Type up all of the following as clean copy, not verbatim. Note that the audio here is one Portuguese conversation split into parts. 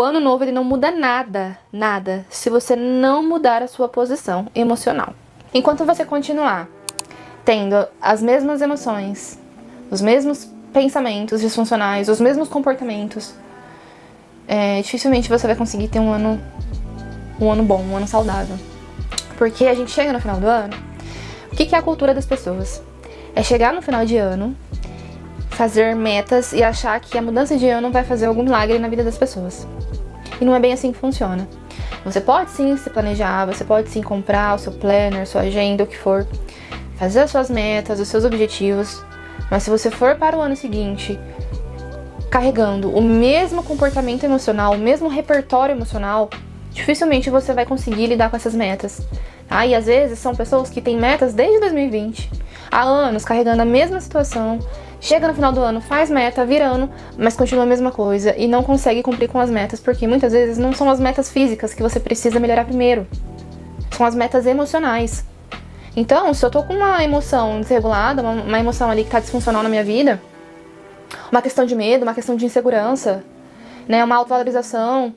O ano novo, ele não muda nada, nada, se você não mudar a sua posição emocional. Enquanto você continuar tendo as mesmas emoções, os mesmos pensamentos disfuncionais, os mesmos comportamentos, dificilmente você vai conseguir ter um ano bom, um ano saudável. Porque a gente chega no final do ano, o que é a cultura das pessoas? É chegar no final de ano, fazer metas e achar que a mudança de ano vai fazer algum milagre na vida das pessoas. E não é bem assim que funciona. Você pode sim se planejar, você pode sim comprar o seu planner, sua agenda, o que for, fazer as suas metas, os seus objetivos, mas se você for para o ano seguinte carregando o mesmo comportamento emocional, o mesmo repertório emocional, dificilmente você vai conseguir lidar com essas metas. Tá? E às vezes são pessoas que têm metas desde 2020, há anos carregando a mesma situação, chega no final do ano, faz meta, vira ano, mas continua a mesma coisa e não consegue cumprir com as metas, porque muitas vezes não são as metas físicas que você precisa melhorar primeiro, são as metas emocionais. Então, se eu tô com uma emoção desregulada, uma emoção ali que tá disfuncional na minha vida, uma questão de medo, uma questão de insegurança, né, uma autovalorização,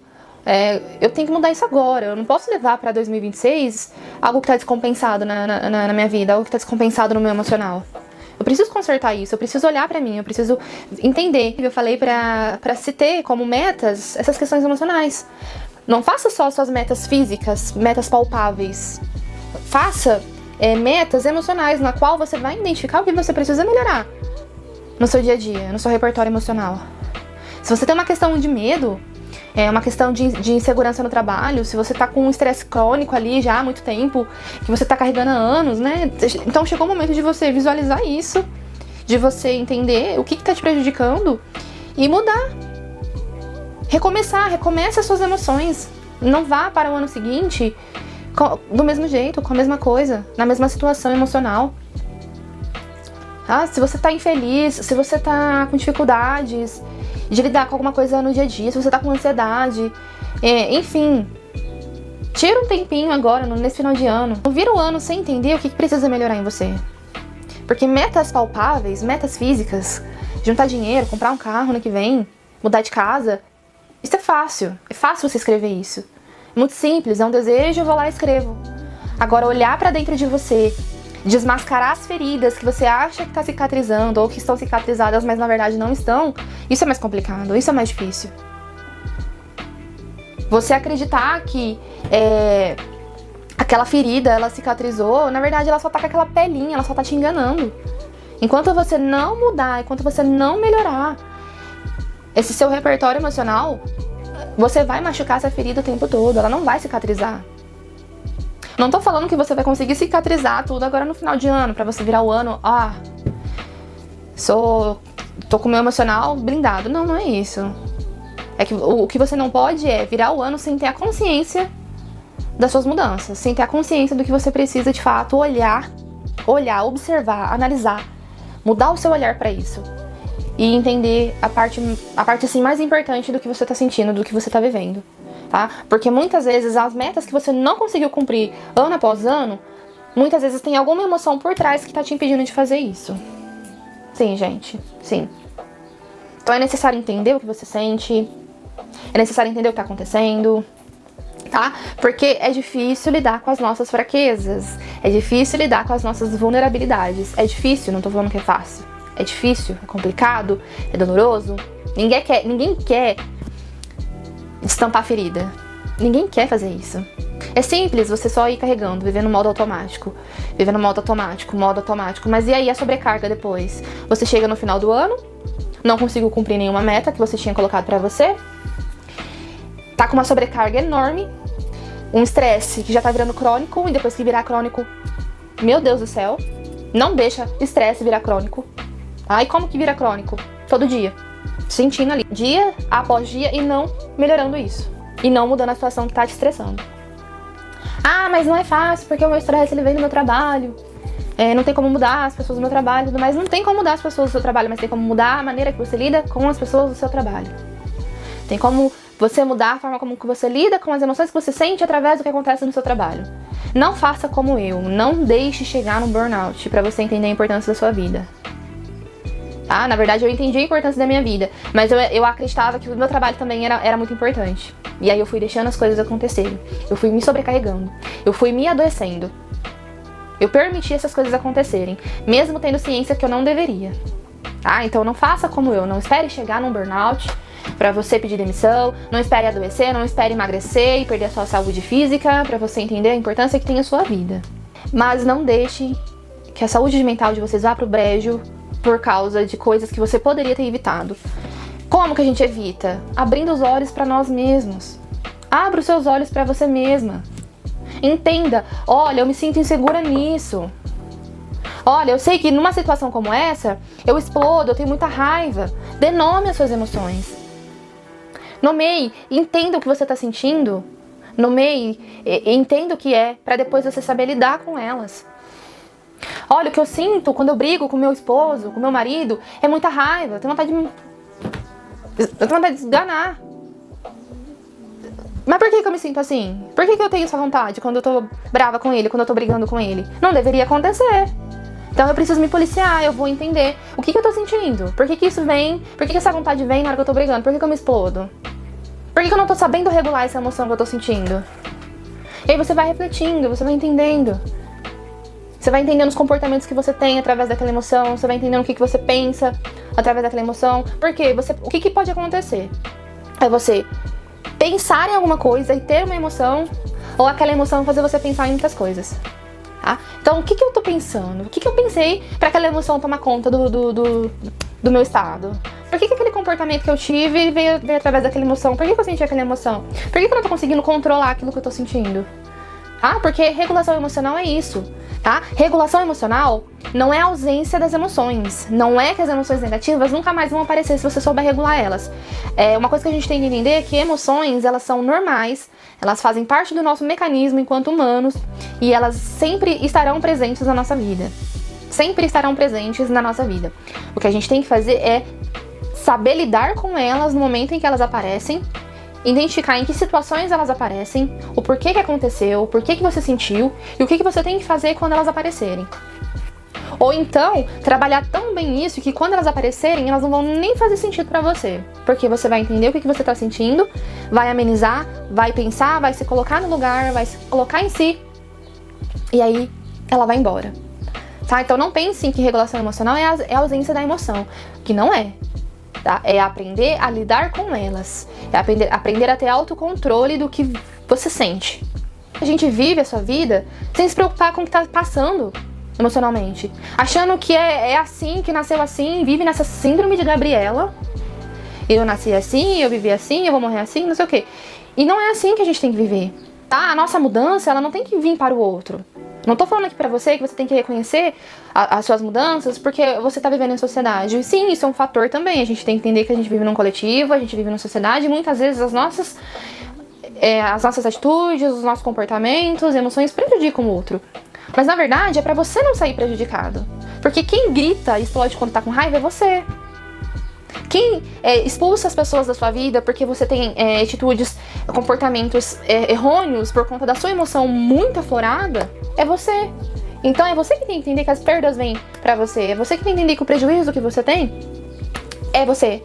eu tenho que mudar isso agora. Eu não posso levar pra 2026 algo que tá descompensado na minha vida, algo que tá descompensado no meu emocional. Eu preciso consertar isso, eu preciso olhar pra mim, eu preciso entender. Eu falei pra se ter como metas essas questões emocionais. Não faça só suas metas físicas, metas palpáveis. Faça metas emocionais, na qual você vai identificar o que você precisa melhorar no seu dia a dia, no seu repertório emocional. Se você tem uma questão de medo, uma questão de insegurança no trabalho, se você tá com um estresse crônico ali já há muito tempo, que você tá carregando há anos, né? Então chegou o momento de você visualizar isso, de você entender o que tá te prejudicando e mudar. Recomece as suas emoções. Não vá para o ano seguinte do mesmo jeito, com a mesma coisa, na mesma situação emocional. Tá? Se você tá infeliz, se você tá com dificuldades de lidar com alguma coisa no dia a dia, se você tá com ansiedade, enfim, tira um tempinho agora, nesse final de ano. Não vira o ano sem entender o que precisa melhorar em você. Porque metas palpáveis, metas físicas, juntar dinheiro, comprar um carro ano que vem, mudar de casa, isso é fácil você escrever isso. É muito simples, é um desejo, eu vou lá e escrevo. Agora, olhar pra dentro de você, desmascarar as feridas que você acha que tá cicatrizando ou que estão cicatrizadas, mas na verdade não estão, isso é mais complicado, isso é mais difícil. Você acreditar que aquela ferida, ela cicatrizou, na verdade ela só tá com aquela pelinha, ela só tá te enganando. Enquanto você não mudar, enquanto você não melhorar esse seu repertório emocional, você vai machucar essa ferida o tempo todo, ela não vai cicatrizar. Não tô falando que você vai conseguir cicatrizar tudo agora no final de ano, pra você virar o ano, tô com o meu emocional blindado. Não, não é isso. É que o que você não pode é virar o ano sem ter a consciência das suas mudanças, sem ter a consciência do que você precisa de fato olhar, observar, analisar, mudar o seu olhar pra isso e entender a parte assim mais importante do que você tá sentindo, do que você tá vivendo. Tá? Porque muitas vezes as metas que você não conseguiu cumprir ano após ano, muitas vezes tem alguma emoção por trás que tá te impedindo de fazer isso. Sim, gente, sim. Então é necessário entender o que você sente, é necessário entender o que tá acontecendo, tá? Porque é difícil lidar com as nossas fraquezas, é difícil lidar com as nossas vulnerabilidades, é difícil, não tô falando que é fácil, é difícil, é complicado, é doloroso, ninguém quer destampar a ferida. Ninguém quer fazer isso. É simples você só ir carregando, vivendo no modo automático. Modo automático. Mas e aí a sobrecarga depois? Você chega no final do ano, não conseguiu cumprir nenhuma meta que você tinha colocado pra você, tá com uma sobrecarga enorme, um estresse que já tá virando crônico, e depois que virar crônico, meu Deus do céu, não deixa estresse virar crônico. E como que vira crônico? Todo dia. Sentindo ali, dia após dia, e não melhorando isso. E não mudando a situação que tá te estressando. Mas não é fácil, porque o meu estresse ele vem do meu trabalho. Não tem como mudar as pessoas do meu trabalho, mas não tem como mudar as pessoas do seu trabalho, mas tem como mudar a maneira que você lida com as pessoas do seu trabalho. Tem como você mudar a forma como que você lida com as emoções que você sente através do que acontece no seu trabalho. Não faça como eu, não deixe chegar no burnout pra você entender a importância da sua vida. Ah, na verdade eu entendi a importância da minha vida, mas eu acreditava que o meu trabalho também era muito importante. E aí eu fui deixando as coisas acontecerem. Eu fui me sobrecarregando. Eu fui me adoecendo. Eu permiti essas coisas acontecerem, mesmo tendo ciência que eu não deveria. Ah, então não faça como eu. Não espere chegar num burnout pra você pedir demissão. Não espere adoecer, não espere emagrecer e perder a sua saúde física pra você entender a importância que tem a sua vida. Mas não deixe que a saúde mental de vocês vá pro brejo por causa de coisas que você poderia ter evitado. Como que a gente evita? Abrindo os olhos para nós mesmos. Abra os seus olhos para você mesma. Entenda, olha, eu me sinto insegura nisso. Olha, eu sei que numa situação como essa, eu explodo, eu tenho muita raiva. Dê nome às suas emoções. Nomeie, entenda o que você está sentindo. Nomeie, entenda o que é, para depois você saber lidar com elas. Olha, o que eu sinto quando eu brigo com meu esposo, com meu marido, é muita raiva. Eu tenho vontade de esganar. Mas por que eu me sinto assim? Por que eu tenho essa vontade quando eu tô brava com ele, quando eu tô brigando com ele? Não deveria acontecer. Então eu preciso me policiar, eu vou entender o que eu tô sentindo. Por que isso vem? Por que essa vontade vem na hora que eu tô brigando? Por que eu me explodo? Por que eu não tô sabendo regular essa emoção que eu tô sentindo? E aí você vai refletindo, você vai entendendo. Você vai entendendo os comportamentos que você tem através daquela emoção. Você vai entendendo o que você pensa através daquela emoção. Porque o que pode acontecer? É você pensar em alguma coisa e ter uma emoção, ou aquela emoção fazer você pensar em muitas coisas. Tá? Então, o que eu tô pensando? O que eu pensei para aquela emoção tomar conta do meu estado? Por que aquele comportamento que eu tive veio através daquela emoção? Por que eu senti aquela emoção? Por que eu não tô conseguindo controlar aquilo que eu tô sentindo? Ah, porque regulação emocional é isso, tá? Regulação emocional não é a ausência das emoções. Não é que as emoções negativas nunca mais vão aparecer se você souber regular elas. Uma coisa que a gente tem que entender é que emoções, elas são normais, elas fazem parte do nosso mecanismo enquanto humanos e elas sempre estarão presentes na nossa vida. Sempre estarão presentes na nossa vida. O que a gente tem que fazer é saber lidar com elas no momento em que elas aparecem, identificar em que situações elas aparecem, o porquê que aconteceu, o porquê que você sentiu e o que você tem que fazer quando elas aparecerem. Ou então, trabalhar tão bem isso que quando elas aparecerem, elas não vão nem fazer sentido pra você. Porque você vai entender o que você tá sentindo, vai amenizar, vai pensar, vai se colocar no lugar, vai se colocar em si, e aí ela vai embora. Tá? Então não pense que regulação emocional é a ausência da emoção, que não é. Tá? É aprender a lidar com elas. É aprender a ter autocontrole do que você sente. A gente vive a sua vida sem se preocupar com o que tá passando emocionalmente. Achando que é assim, que nasceu assim, vive nessa síndrome de Gabriela. Eu nasci assim, eu vivi assim, eu vou morrer assim, não sei o quê. E não é assim que a gente tem que viver. Tá? A nossa mudança, ela não tem que vir para o outro. Não tô falando aqui pra você que você tem que reconhecer as suas mudanças porque você tá vivendo em sociedade. E sim, isso é um fator também. A gente tem que entender que a gente vive num coletivo, a gente vive numa sociedade e muitas vezes as nossas atitudes, os nossos comportamentos, emoções prejudicam o outro. Mas na verdade é pra você não sair prejudicado. Porque quem grita e explode quando tá com raiva é você. Quem expulsa as pessoas da sua vida porque você tem atitudes, comportamentos errôneos por conta da sua emoção muito aflorada, é você. Então é você que tem que entender que as perdas vêm pra você. É você que tem que entender que o prejuízo que você tem é você.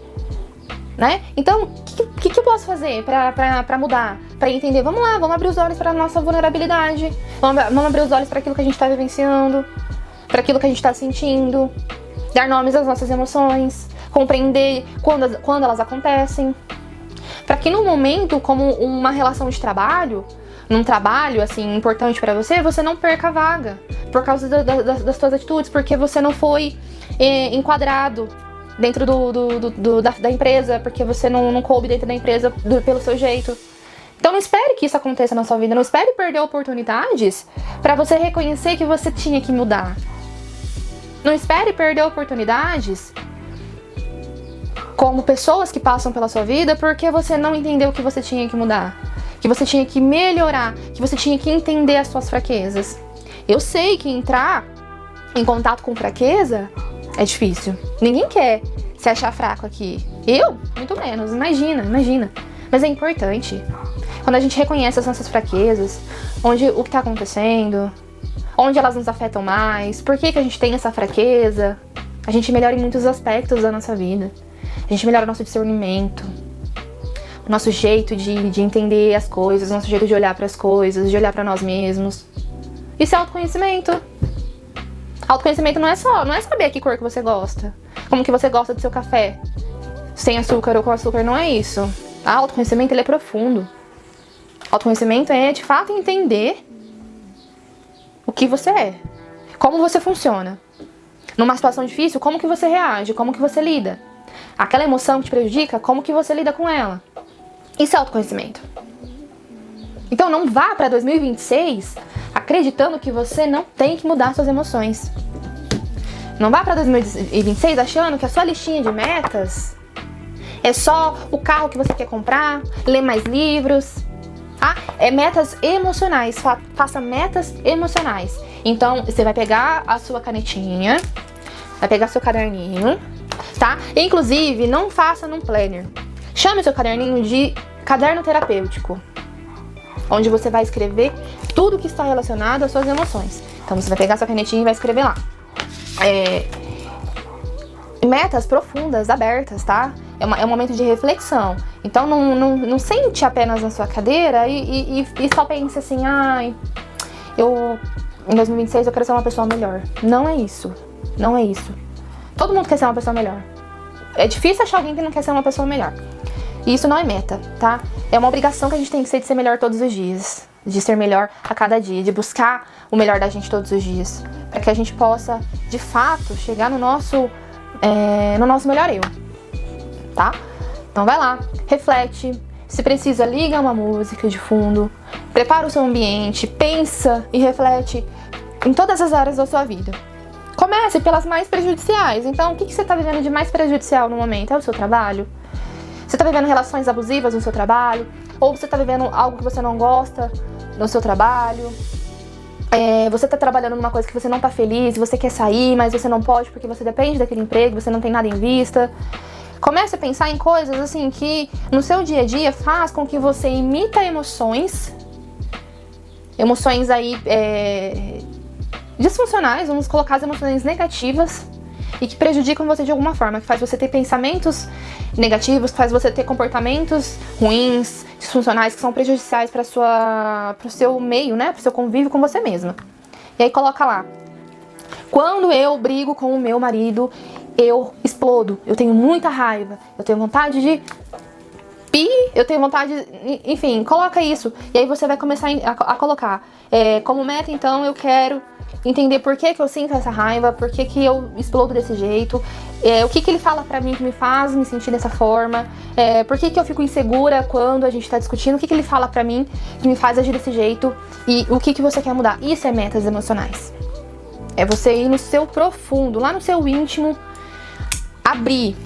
Né? Então, o que eu posso fazer pra mudar? Pra entender, vamos lá, vamos abrir os olhos pra nossa vulnerabilidade. Vamos abrir os olhos pra aquilo que a gente tá vivenciando, pra aquilo que a gente tá sentindo. Dar nomes às nossas emoções. Compreender quando elas acontecem. Para que no momento, como uma relação de trabalho, num trabalho assim importante para você, você não perca a vaga por causa das suas atitudes, porque você não foi enquadrado dentro da empresa, porque você não coube dentro da empresa pelo seu jeito. Então não espere que isso aconteça na sua vida, não espere perder oportunidades para você reconhecer que você tinha que mudar. Não espere perder oportunidades como pessoas que passam pela sua vida porque você não entendeu que você tinha que mudar, que você tinha que melhorar, que você tinha que entender as suas fraquezas. Eu sei que entrar em contato com fraqueza é difícil. Ninguém quer se achar fraco aqui. Eu, muito menos. Imagina. Mas é importante. Quando a gente reconhece as nossas fraquezas, o que está acontecendo, onde elas nos afetam mais, por que a gente tem essa fraqueza, A gente melhora em muitos aspectos da nossa vida. A gente melhora o nosso discernimento, o nosso jeito de entender as coisas, o nosso jeito de olhar para as coisas, de olhar para nós mesmos. Isso é autoconhecimento. Autoconhecimento não é saber que cor que você gosta, como que você gosta do seu café, sem açúcar ou com açúcar, não é isso. Autoconhecimento, ele é profundo. Autoconhecimento é, de fato, entender o que você é, como você funciona. Numa situação difícil, como que você reage, como que você lida. Aquela emoção que te prejudica, como que você lida com ela. Isso é autoconhecimento. Então não vá para 2026 acreditando que você não tem que mudar suas emoções. Não vá para 2026 achando que a sua listinha de metas é só o carro que você quer comprar, ler mais livros. É metas emocionais. Faça metas emocionais. Então você vai pegar a sua canetinha, vai pegar seu caderninho, tá? Inclusive, não faça num planner. Chame o seu caderninho de caderno terapêutico, onde você vai escrever tudo que está relacionado às suas emoções. Então você vai pegar sua canetinha e vai escrever lá. Metas profundas, abertas, tá? É um momento de reflexão. Então não sente apenas na sua cadeira e só pense assim, em 2026 eu quero ser uma pessoa melhor. Não é isso. Não é isso. Todo mundo quer ser uma pessoa melhor. É difícil achar alguém que não quer ser uma pessoa melhor. E isso não é meta, tá? É uma obrigação que a gente tem que ser de ser melhor todos os dias. De ser melhor a cada dia. De buscar o melhor da gente todos os dias. Para que a gente possa, de fato, chegar no nosso melhor eu. Tá? Então vai lá, reflete. Se precisa, liga uma música de fundo. Prepara o seu ambiente. Pensa e reflete em todas as áreas da sua vida. Comece pelas mais prejudiciais. Então, o que você está vivendo de mais prejudicial no momento? É o seu trabalho? Você está vivendo relações abusivas no seu trabalho? Ou você está vivendo algo que você não gosta no seu trabalho? Você está trabalhando numa coisa que você não está feliz, você quer sair, mas você não pode porque você depende daquele emprego, você não tem nada em vista. Comece a pensar em coisas assim que no seu dia a dia faz com que você imita emoções aí disfuncionais, vamos colocar as emoções negativas e que prejudicam você de alguma forma, que faz você ter pensamentos negativos, que faz você ter comportamentos ruins, disfuncionais, que são prejudiciais para o seu meio, né, para o seu convívio com você mesma. E aí coloca lá: quando eu brigo com o meu marido, eu explodo, eu tenho muita raiva, eu tenho vontade de enfim, coloca isso. E aí você vai começar a colocar como meta, então, eu quero entender por que eu sinto essa raiva, por que eu explodo desse jeito, o que ele fala pra mim que me faz me sentir dessa forma, por que eu fico insegura quando a gente tá discutindo, o que ele fala pra mim que me faz agir desse jeito e o que você quer mudar. Isso é metas emocionais. É você ir no seu profundo, lá no seu íntimo, abre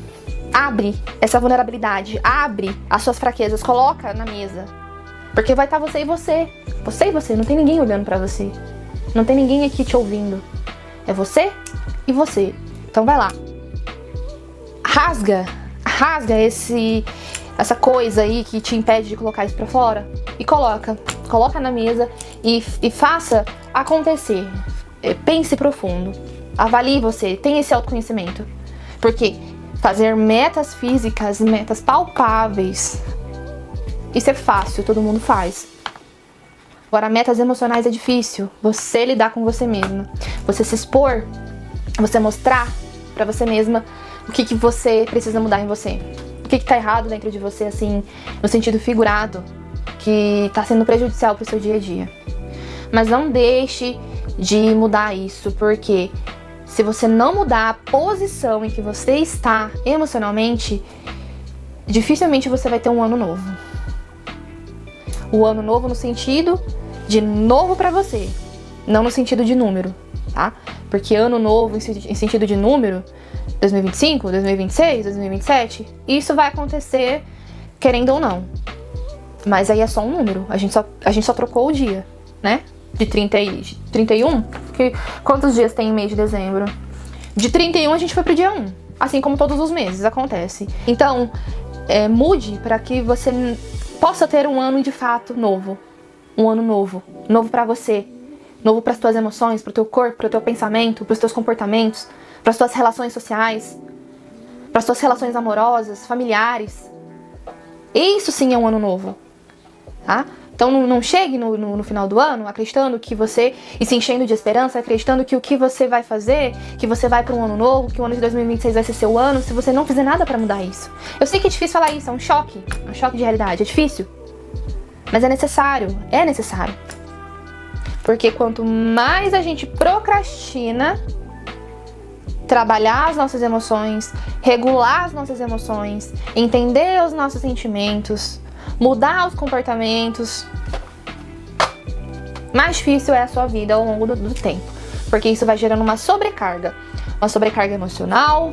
essa vulnerabilidade, abre as suas fraquezas, coloca na mesa. Porque vai estar você e você. Você e você, não tem ninguém olhando pra você. Não tem ninguém aqui te ouvindo. É você e você. Então vai lá. Rasga essa coisa aí que te impede de colocar isso pra fora. E coloca na mesa e faça acontecer. Pense profundo. Avalie você, tenha esse autoconhecimento. Porque fazer metas físicas, metas palpáveis, isso é fácil, todo mundo faz. Agora, metas emocionais é difícil. Você lidar com você mesma. Você se expor, você mostrar pra você mesma o que você precisa mudar em você. O que tá errado dentro de você, assim, no sentido figurado, que tá sendo prejudicial pro seu dia a dia. Mas não deixe de mudar isso, porque se você não mudar a posição em que você está emocionalmente, dificilmente você vai ter um ano novo. O ano novo no sentido de novo pra você, não no sentido de número, tá? Porque ano novo em sentido de número, 2025, 2026, 2027, isso vai acontecer querendo ou não. Mas aí é só um número, a gente só trocou o dia, né? De 31, porque quantos dias tem em mês de dezembro? De 31 a gente foi pro dia 1, assim como todos os meses acontece. Então, mude para que você possa ter um ano de fato novo. Um ano novo pra você, novo pras tuas emoções, pro teu corpo, pro teu pensamento, pros teus comportamentos, para suas relações sociais, para suas relações amorosas, familiares. Isso sim é um ano novo, tá? Então não chegue no final do ano acreditando que você, e se enchendo de esperança, acreditando que o que você vai fazer, que você vai para um ano novo, que o ano de 2026 vai ser seu ano, se você não fizer nada para mudar isso. Eu sei que é difícil falar isso, é um choque de realidade, é difícil. Mas é necessário. Porque quanto mais a gente procrastina trabalhar as nossas emoções, regular as nossas emoções, entender os nossos sentimentos, mudar os comportamentos, mais difícil é a sua vida ao longo do tempo. Porque isso vai gerando uma sobrecarga emocional,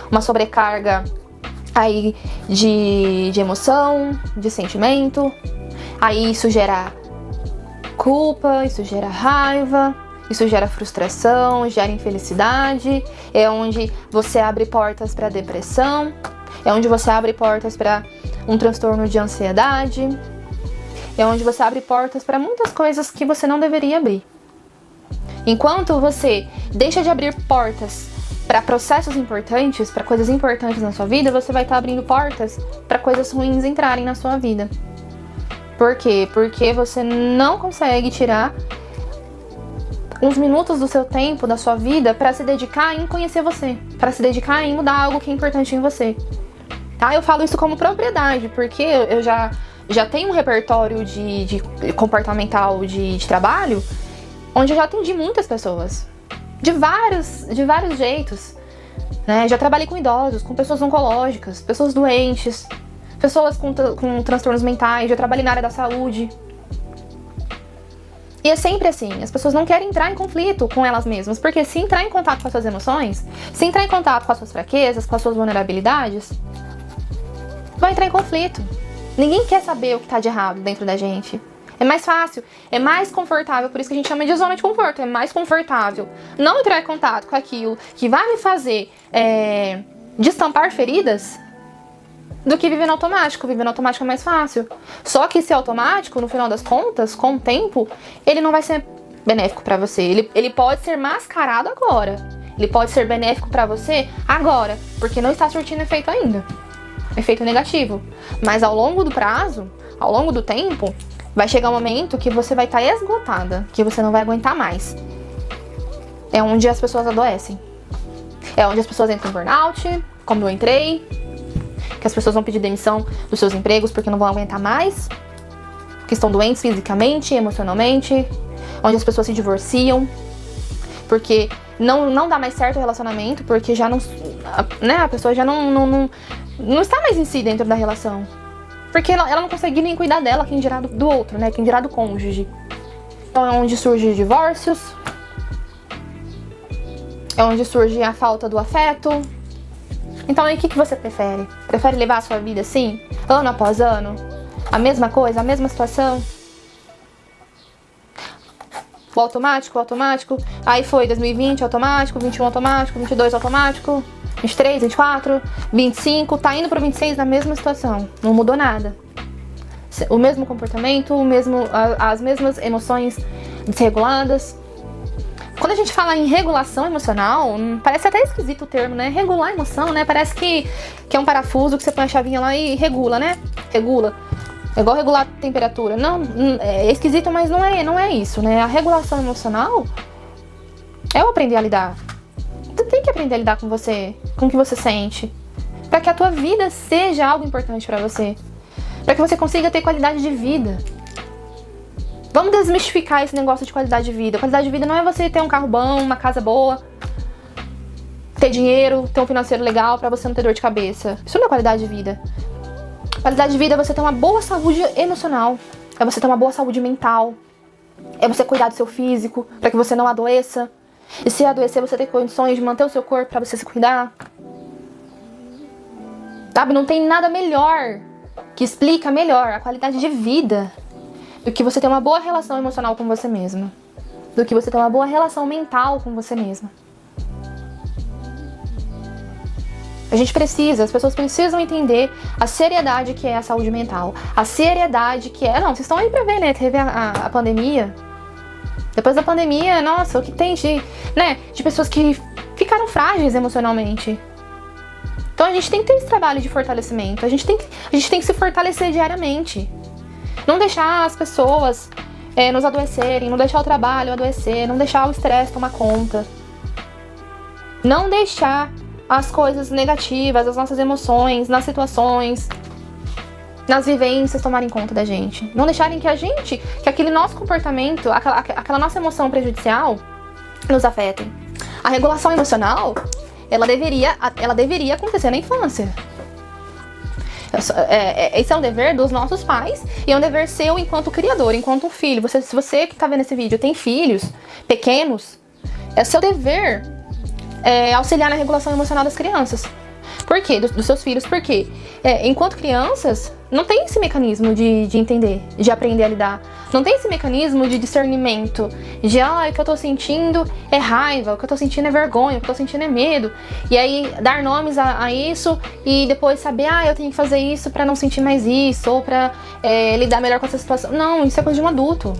uma sobrecarga aí de emoção, de sentimento. Aí isso gera culpa, isso gera raiva, isso gera frustração, gera infelicidade. É onde você abre portas para depressão, é onde você abre portas para um transtorno de ansiedade, é onde você abre portas para muitas coisas que você não deveria abrir. Enquanto você deixa de abrir portas para processos importantes, para coisas importantes na sua vida, você vai estar abrindo portas para coisas ruins entrarem na sua vida. Por quê? Porque você não consegue tirar uns minutos do seu tempo, da sua vida, para se dedicar em conhecer você, para se dedicar em mudar algo que é importante em você. Tá? Eu falo isso como propriedade, porque eu já tenho um repertório de comportamental de trabalho, onde eu já atendi muitas pessoas, de vários jeitos. Né? Já trabalhei com idosos, com pessoas oncológicas, pessoas doentes, pessoas com transtornos mentais, já trabalhei na área da saúde. E é sempre assim, as pessoas não querem entrar em conflito com elas mesmas, porque se entrar em contato com as suas emoções, se entrar em contato com as suas fraquezas, com as suas vulnerabilidades, vai entrar em conflito. Ninguém quer saber o que tá de errado dentro da gente. É mais fácil, é mais confortável, por isso que a gente chama de zona de conforto, é mais confortável não entrar em contato com aquilo que vai me fazer destampar feridas, do que viver no automático. Viver no automático é mais fácil. Só que esse automático, no final das contas, com o tempo, ele não vai ser benéfico pra você. Ele pode ser mascarado agora. Ele pode ser benéfico pra você agora, porque não está surtindo efeito ainda. Efeito negativo. Mas ao longo do prazo, ao longo do tempo, vai chegar um momento que você vai estar esgotada, que você não vai aguentar mais. É onde as pessoas adoecem. É onde as pessoas entram em burnout, como eu entrei, que as pessoas vão pedir demissão dos seus empregos porque não vão aguentar mais, que estão doentes fisicamente, emocionalmente, onde as pessoas se divorciam, porque não dá mais certo o relacionamento, porque já não, né, a pessoa já não está mais em si dentro da relação, porque ela não consegue nem cuidar dela, quem dirá do outro, né, quem dirá do cônjuge. Então é onde surgem divórcios, é onde surge a falta do afeto. Então aí o que você prefere? Prefere levar a sua vida assim, ano após ano? A mesma coisa, a mesma situação? O automático, aí foi 2020 automático, 21 automático, 22 automático, 23, 24, 25, tá indo pro 26 na mesma situação, não mudou nada. O mesmo comportamento, as mesmas emoções desreguladas. Quando a gente fala em regulação emocional, parece até esquisito o termo, né? Regular a emoção, né? Parece que é um parafuso que você põe a chavinha lá e regula, né? Regula. É igual regular a temperatura. Não, é esquisito, mas não é isso, né? A regulação emocional é eu aprender a lidar. Você tem que aprender a lidar com você, com o que você sente, para que a tua vida seja algo importante para você, para que você consiga ter qualidade de vida. Vamos desmistificar esse negócio de qualidade de vida. Qualidade de vida não é você ter um carro bom, uma casa boa, ter dinheiro, ter um financeiro legal pra você não ter dor de cabeça. Isso não é qualidade de vida. Qualidade de vida é você ter uma boa saúde emocional, é você ter uma boa saúde mental, é você cuidar do seu físico pra que você não adoeça. E se adoecer, você ter condições de manter o seu corpo pra você se cuidar. Sabe? Não tem nada melhor que explica melhor a qualidade de vida do que você ter uma boa relação emocional com você mesma, do que você ter uma boa relação mental com você mesma. As pessoas precisam entender a seriedade que é a saúde mental, a seriedade que é... Não, vocês estão aí pra ver, né? Teve a pandemia. Depois da pandemia, nossa, o que tem de pessoas que ficaram frágeis emocionalmente. Então a gente tem que ter esse trabalho de fortalecimento. A gente tem que se fortalecer diariamente. Não deixar as pessoas nos adoecerem, não deixar o trabalho adoecer, não deixar o estresse tomar conta. Não deixar as coisas negativas, as nossas emoções, nas situações, nas vivências tomarem conta da gente. Não deixarem que aquele nosso comportamento, aquela nossa emoção prejudicial nos afetem. A regulação emocional, ela deveria acontecer na infância. Esse é um dever dos nossos pais e é um dever seu enquanto criador, enquanto filho. Se você que está vendo esse vídeo tem filhos pequenos, é seu dever auxiliar na regulação emocional das crianças. Por quê? Dos seus filhos. Por quê? Enquanto crianças, não tem esse mecanismo de entender, de aprender a lidar. Não tem esse mecanismo de discernimento, de o que eu tô sentindo é raiva, o que eu tô sentindo é vergonha, o que eu tô sentindo é medo. E aí, dar nomes a isso e depois saber, eu tenho que fazer isso pra não sentir mais isso, ou pra lidar melhor com essa situação. Não, isso é coisa de um adulto.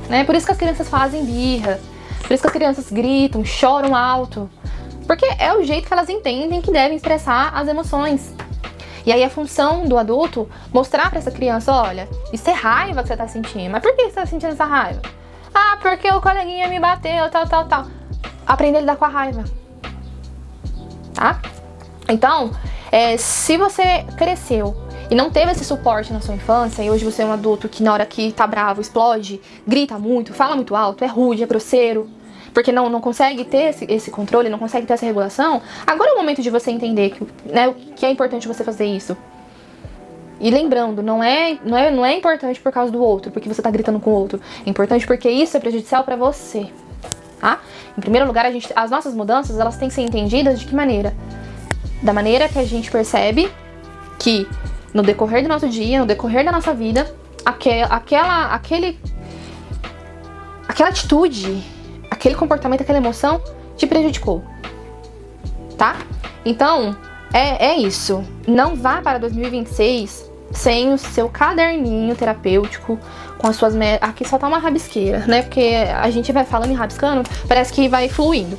Né? Por isso que as crianças fazem birra, por isso que as crianças gritam, choram alto. Porque é o jeito que elas entendem que devem expressar as emoções. E aí a função do adulto mostrar pra essa criança, olha, isso é raiva que você tá sentindo. Mas por que você tá sentindo essa raiva? Porque o coleguinha me bateu, tal. Aprender a lidar com a raiva. Tá? Então, se você cresceu e não teve esse suporte na sua infância, e hoje você é um adulto que na hora que tá bravo, explode, grita muito, fala muito alto, é rude, é grosseiro, porque não consegue ter esse controle, não consegue ter essa regulação, agora é o momento de você entender que é importante você fazer isso. E lembrando, não é importante por causa do outro, porque você tá gritando com o outro. É importante porque isso é prejudicial pra você, tá? Em primeiro lugar, as nossas mudanças, elas têm que ser entendidas de que maneira? Da maneira que a gente percebe que no decorrer do nosso dia, no decorrer da nossa vida, aquela atitude, aquele comportamento, aquela emoção te prejudicou, tá? Então, é isso. Não vá para 2026 sem o seu caderninho terapêutico, com as suas metas. Aqui só tá uma rabisqueira, né? Porque a gente vai falando e rabiscando, parece que vai fluindo.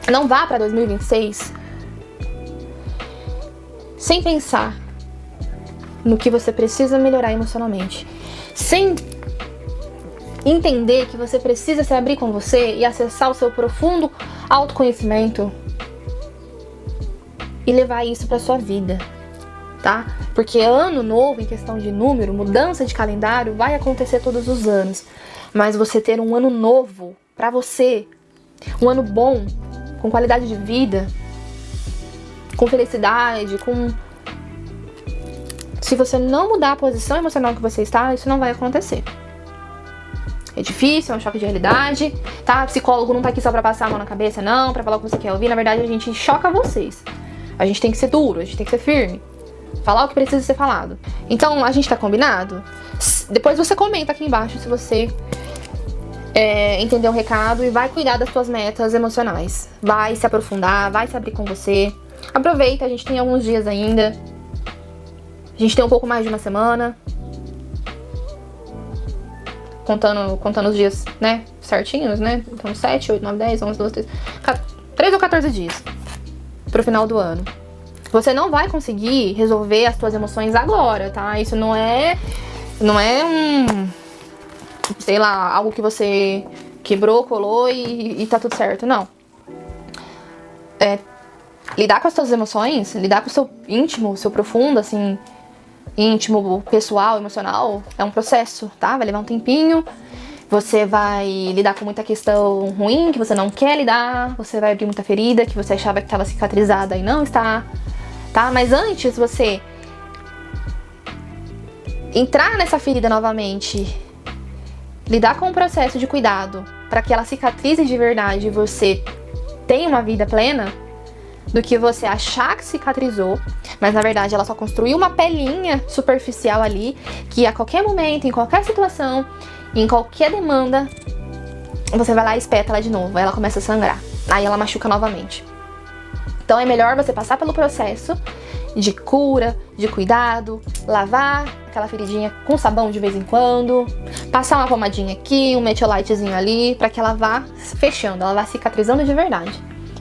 Não vá para 2026 sem pensar no que você precisa melhorar emocionalmente. Sem entender que você precisa se abrir com você e acessar o seu profundo autoconhecimento e levar isso pra sua vida, tá? Porque ano novo, em questão de número, mudança de calendário, vai acontecer todos os anos. Mas você ter um ano novo pra você, um ano bom, com qualidade de vida, com felicidade, se você não mudar a posição emocional que você está, isso não vai acontecer. É difícil, é um choque de realidade, tá? Psicólogo não tá aqui só pra passar a mão na cabeça, não, pra falar o que você quer ouvir. Na verdade, a gente choca vocês. A gente tem que ser duro, a gente tem que ser firme. Falar o que precisa ser falado. Então, a gente tá combinado? Depois você comenta aqui embaixo se você entendeu o recado e vai cuidar das suas metas emocionais. Vai se aprofundar, vai se abrir com você. Aproveita, a gente tem alguns dias ainda. A gente tem um pouco mais de uma semana. Contando os dias, né, certinhos, né? Então 7, 8, 9, 10, 11, 12, 13 ou 14 dias pro final do ano. Você não vai conseguir resolver as suas emoções agora, tá? Isso não é sei lá, algo que você quebrou, colou e tá tudo certo, não. Lidar com as suas emoções, lidar com o seu íntimo, o seu profundo, assim, íntimo, pessoal, emocional, é um processo, tá? Vai levar um tempinho, você vai lidar com muita questão ruim que você não quer lidar, você vai abrir muita ferida que você achava que estava cicatrizada e não está, tá? Mas antes você entrar nessa ferida novamente, lidar com o processo de cuidado para que ela cicatrize de verdade e você tenha uma vida plena, do que você achar que cicatrizou, mas na verdade ela só construiu uma pelinha superficial ali, que a qualquer momento, em qualquer situação, em qualquer demanda, você vai lá e espeta ela de novo, aí ela começa a sangrar, aí ela machuca novamente. Então é melhor você passar pelo processo de cura, de cuidado, lavar aquela feridinha com sabão de vez em quando, passar uma pomadinha aqui, um metiolitezinho ali, pra que ela vá fechando, ela vá cicatrizando de verdade.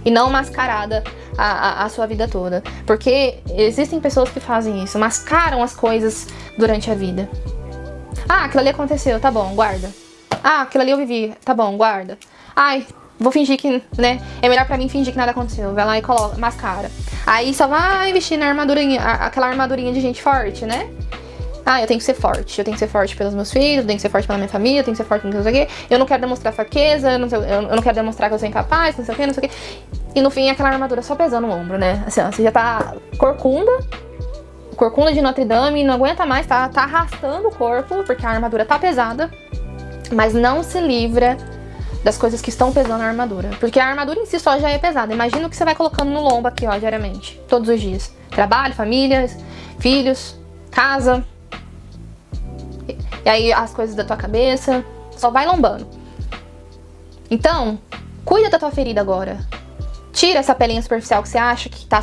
e não mascarada a sua vida toda. Porque existem pessoas que fazem isso, mascaram as coisas durante a vida. Ah, aquilo ali aconteceu, tá bom, guarda. Ah, aquilo ali eu vivi, tá bom, guarda. Ai, vou fingir que, né, é melhor pra mim fingir que nada aconteceu. Vai lá e coloca, mascara. Aí só vai vestir na armadurinha, aquela armadurinha de gente forte, né? Ah, eu tenho que ser forte. Eu tenho que ser forte pelos meus filhos, eu tenho que ser forte pela minha família, eu tenho que ser forte com não sei o quê. Eu não quero demonstrar fraqueza, eu não quero demonstrar que eu sou incapaz, não sei o quê, não sei o quê. E no fim, aquela armadura só pesando o ombro, né? Assim, ó, você já tá corcunda de Notre Dame, não aguenta mais, tá arrastando o corpo, porque a armadura tá pesada, mas não se livra das coisas que estão pesando a armadura. Porque a armadura em si só já é pesada. Imagina o que você vai colocando no lombo aqui, ó, diariamente, todos os dias. Trabalho, família, filhos, casa. E aí as coisas da tua cabeça, só vai lombando. Então, cuida da tua ferida agora. Tira essa pelinha superficial que você acha que tá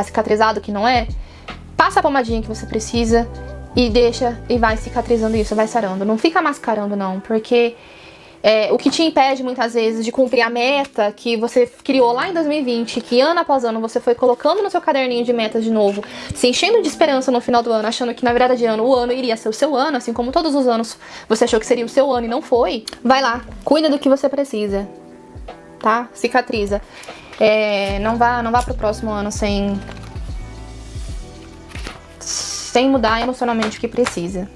cicatrizado, que não é. Passa a pomadinha que você precisa e deixa e vai cicatrizando isso, vai sarando. Não fica mascarando não, porque o que te impede muitas vezes de cumprir a meta que você criou lá em 2020, que ano após ano você foi colocando no seu caderninho de metas de novo, se enchendo de esperança no final do ano, achando que na verdade de ano o ano iria ser o seu ano, assim como todos os anos você achou que seria o seu ano e não foi. Vai lá, cuida do que você precisa, tá? Cicatriza. Não vá pro próximo ano sem mudar emocionalmente o que precisa.